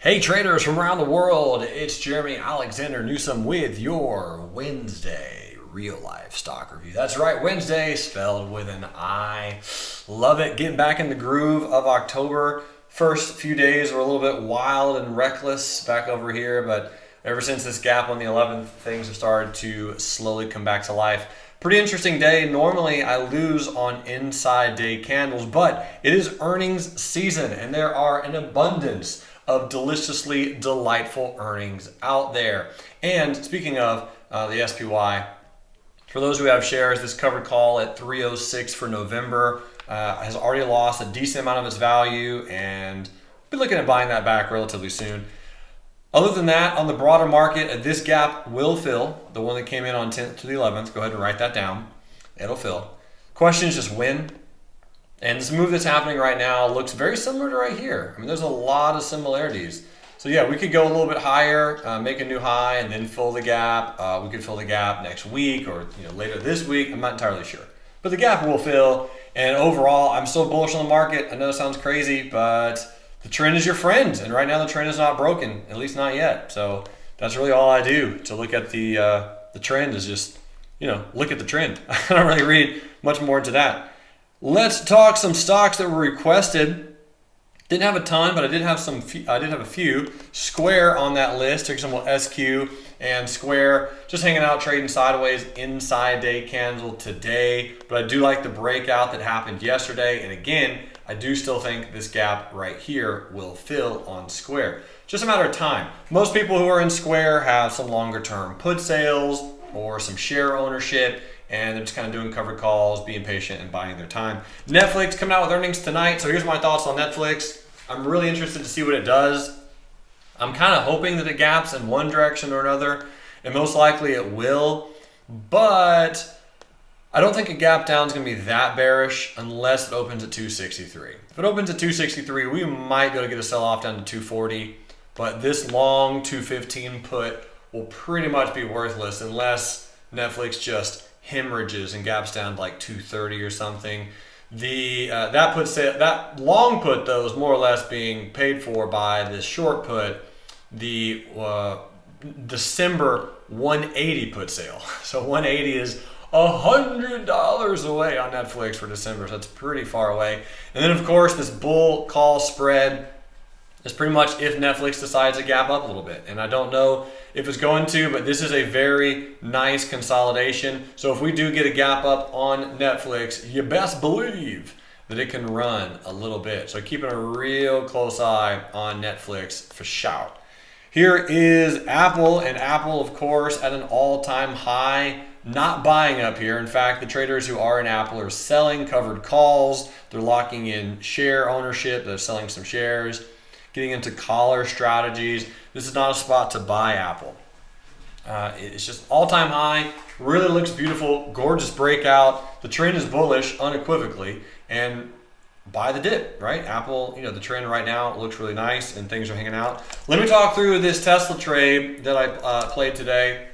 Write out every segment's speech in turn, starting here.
Hey traders from around the world, it's Jeremy Alexander Newsome with your Wednesday real life stock review. That's right, Wednesday spelled with an I. Love it, getting back in the groove of October. First few days were a little bit wild and reckless back over here, but ever since this gap on the 11th, things have started to slowly come back to life. Pretty interesting day. Normally I lose on inside day candles, but it is earnings season and there are an abundance of deliciously delightful earnings out there. And speaking of the SPY, for those who have shares, this covered call at 306 for November has already lost a decent amount of its value, and we'll be looking at buying that back relatively soon. Other than that, on the broader market, this gap will fill. The one that came in on 10th to the 11th, go ahead and write that down. It'll fill. Question is just when. And this move that's happening right now looks very similar to right here. I mean, there's a lot of similarities. So yeah, we could go a little bit higher, make a new high, and then fill the gap. We could fill the gap next week or later this week. I'm not entirely sure. But the gap will fill. And overall, I'm still bullish on the market. I know it sounds crazy, but the trend is your friend. And right now the trend is not broken, at least not yet. So that's really all I do to look at the trend is just, look at the trend. I don't really read much more into that. Let's talk some stocks that were requested. Didn't have a ton, but I did have a few. Square on that list, for example, SQ and Square, just hanging out, trading sideways, inside day candle today. But I do like the breakout that happened yesterday. And again, I do still think this gap right here will fill on Square. Just a matter of time. Most people who are in Square have some longer term put sales or some share ownership, and they're just kind of doing covered calls, being patient and buying their time. Netflix coming out with earnings tonight. So here's my thoughts on Netflix. I'm really interested to see what it does. I'm kind of hoping that it gaps in one direction or another, and most likely it will. But I don't think a gap down is going to be that bearish unless it opens at 263. If it opens at 263, we might be able to get a sell-off down to 240. But this long 215 put will pretty much be worthless unless Netflix just hemorrhages and gaps down to like 230 or something. That long put though is more or less being paid for by this short put, the December 180 put sale. So 180 is $100 away on Netflix for December, so that's pretty far away. And then of course this bull call spread is pretty much if Netflix decides to gap up a little bit. And I don't know if it's going to, but this is a very nice consolidation. So if we do get a gap up on Netflix, you best believe that it can run a little bit. So keeping a real close eye on Netflix for sure. Here is Apple, and Apple, of course, at an all-time high. Not buying up here. In fact, the traders who are in Apple are selling covered calls. They're locking in share ownership. They're selling some shares, getting into collar strategies. This is not a spot to buy Apple. It's just all-time high. Really looks beautiful. Gorgeous breakout. The trend is bullish unequivocally. And buy the dip, right? Apple, the trend right now looks really nice and things are hanging out. Let me talk through this Tesla trade that I played today.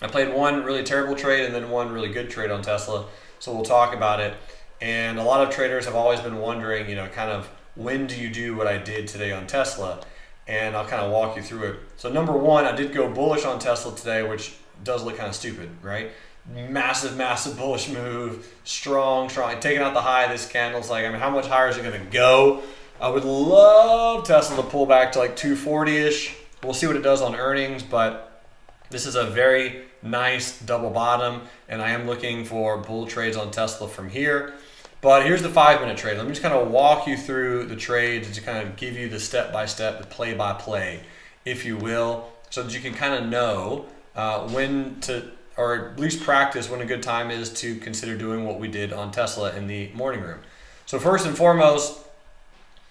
I played one really terrible trade and then one really good trade on Tesla. So we'll talk about it. And a lot of traders have always been wondering, kind of, when do you do what I did today on Tesla? And I'll kind of walk you through it. So number one, I did go bullish on Tesla today, which does look kind of stupid, right? Massive bullish move, strong, taking out the high of this candle. It's like, how much higher is it going to go? I would love Tesla to pull back to like 240-ish. We'll see what it does on earnings, but this is a very nice double bottom, and I am looking for bull trades on Tesla from here. But here's the 5-minute trade. Let me just kind of walk you through the trades to kind of give you the step-by-step, the play-by-play, if you will, so that you can kind of know when to, or at least practice when a good time is to consider doing what we did on Tesla in the morning room. So first and foremost,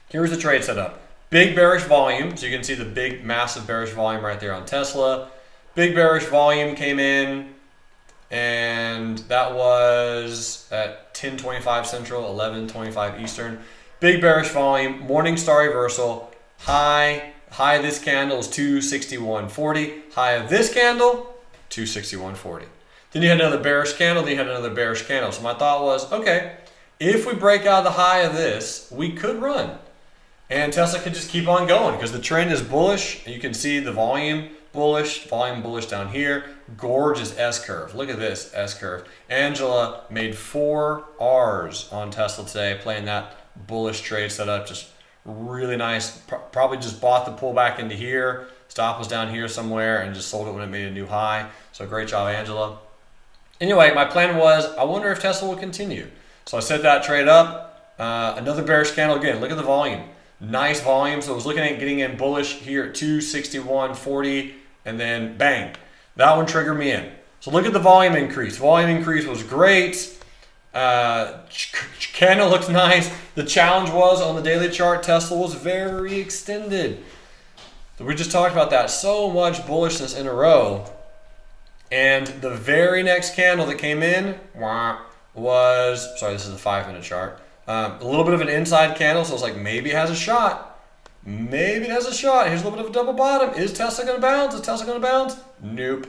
here's the trade setup. Big bearish volume. So you can see the big, massive bearish volume right there on Tesla. Big bearish volume came in, and that was at 10:25 Central, 11:25 Eastern. Big bearish volume, morning star reversal, high of this candle is 261.40, high of this candle, 261.40. Then you had another bearish candle, then you had another bearish candle. So my thought was, okay, if we break out the high of this, we could run. And Tesla could just keep on going because the trend is bullish. You can see the volume bullish down here. Gorgeous S-curve. Look at this S-curve. Angela made 4 R's on Tesla today, playing that bullish trade setup. Just really nice. Probably just bought the pullback into here. Stop was down here somewhere and just sold it when it made a new high. So great job, Angela. Anyway, my plan was, I wonder if Tesla will continue. So I set that trade up. Another bearish candle again. Look at the volume. Nice volume. So I was looking at getting in bullish here at 261.40, and then bang, that one triggered me in. So look at the volume increase. Volume increase was great. Candle looks nice. The challenge was on the daily chart, Tesla was very extended. So we just talked about that. So much bullishness in a row. And the very next candle that came in was, sorry, this is a 5-minute chart. A little bit of an inside candle, so I was like, maybe it has a shot. Maybe it has a shot. Here's a little bit of a double bottom. Is Tesla going to bounce? Is Tesla going to bounce? Nope.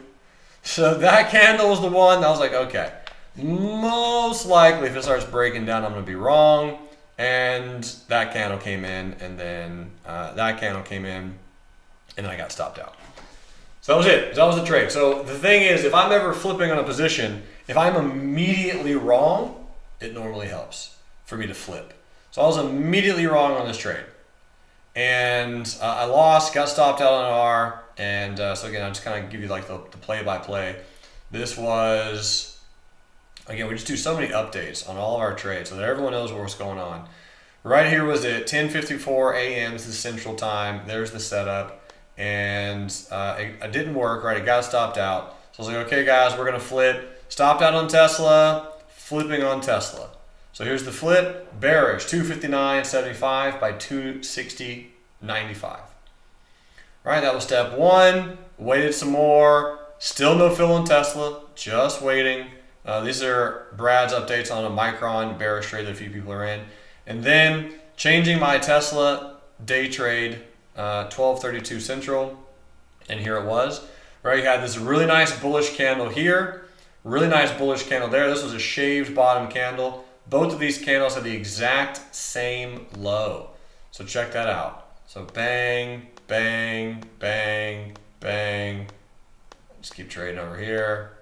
So that candle was the one that I was like, okay, most likely if it starts breaking down, I'm going to be wrong. And that candle came in, and then that candle came in, and then I got stopped out. So that was it. That was the trade. So the thing is, if I'm ever flipping on a position, if I'm immediately wrong, it normally helps for me to flip. So I was immediately wrong on this trade. And I lost, got stopped out on an R. And so again, I'll just kind of give you like the play-by-play. This was, again, we just do so many updates on all of our trades so that everyone knows what's going on. Right here was at 10:54 a.m. This is Central Time. There's the setup. And it didn't work, right? It got stopped out. So I was like, okay, guys, we're going to flip. Stopped out on Tesla, flipping on Tesla. So here's the flip, bearish, 259.75 by 260.95. Right, that was step 1. Waited some more. Still no fill on Tesla, just waiting. These are Brad's updates on a Micron bearish trade that a few people are in. And then changing my Tesla day trade, 12:32 Central, and here it was. Right, you had this really nice bullish candle here, really nice bullish candle there. This was a shaved bottom candle. Both of these candles had the exact same low. So check that out. So bang, bang, bang, bang. Just keep trading over here.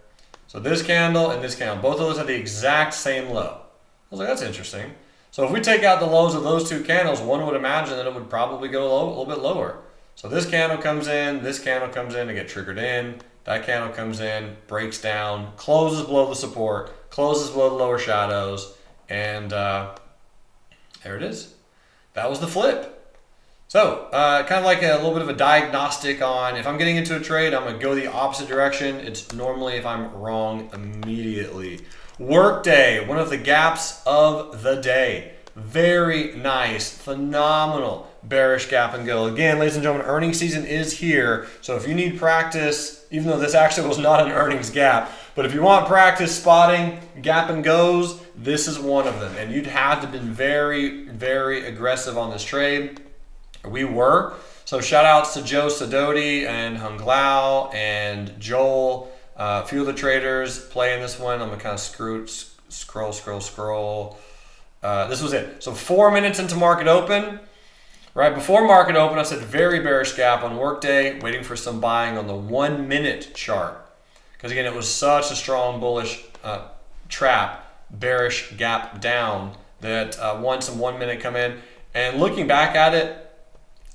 So this candle and this candle, both of those had the exact same low. I was like, that's interesting. So if we take out the lows of those two candles, one would imagine that it would probably go a little bit lower. So this candle comes in, this candle comes in to get triggered in. That candle comes in, breaks down, closes below the support, closes below the lower shadows. And there it is. That was the flip. So kind of like a little bit of a diagnostic on if I'm getting into a trade, I'm going to go the opposite direction. It's normally if I'm wrong immediately. Workday, one of the gaps of the day. Very nice, phenomenal bearish gap and go. Again, ladies and gentlemen, earnings season is here. So if you need practice, even though this actually was not an earnings gap, but if you want practice spotting gap and goes, this is one of them. And you'd have to have been very, very aggressive on this trade. We were. So shout outs to Joe Sidoti and Hung Lao and Joel. A few of the traders playing this one. I'm going to kind of scroll. This was it. So 4 minutes into market open. Right before market open, I said very bearish gap on workday, waiting for some buying on the 1 minute chart. Because again, it was such a strong bullish trap, bearish gap down that once some 1 minute come in. And looking back at it,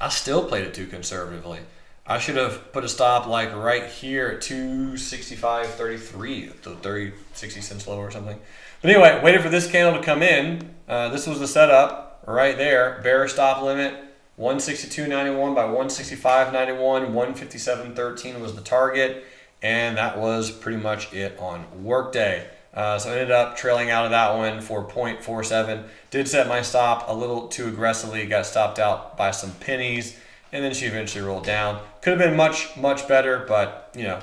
I still played it too conservatively. I should have put a stop like right here at 265.33, the 60 cents lower or something. But anyway, waited for this candle to come in. This was the setup right there. Bearish stop limit, 162.91 by 165.91. 157.13 was the target. And that was pretty much it on workday. So I ended up trailing out of that one for 0.47. Did set my stop a little too aggressively. Got stopped out by some pennies. And then she eventually rolled down. Could have been much, much better. But, you know,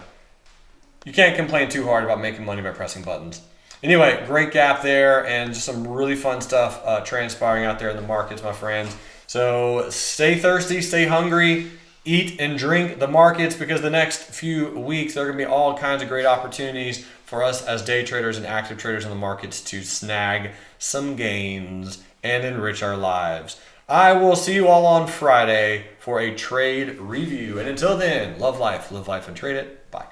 you can't complain too hard about making money by pressing buttons. Anyway, great gap there. And just some really fun stuff transpiring out there in the markets, my friends. So stay thirsty, stay hungry. Eat and drink the markets, because the next few weeks there are going to be all kinds of great opportunities for us as day traders and active traders in the markets to snag some gains and enrich our lives. I will see you all on Friday for a trade review. And until then, love life, live life, and trade it. Bye.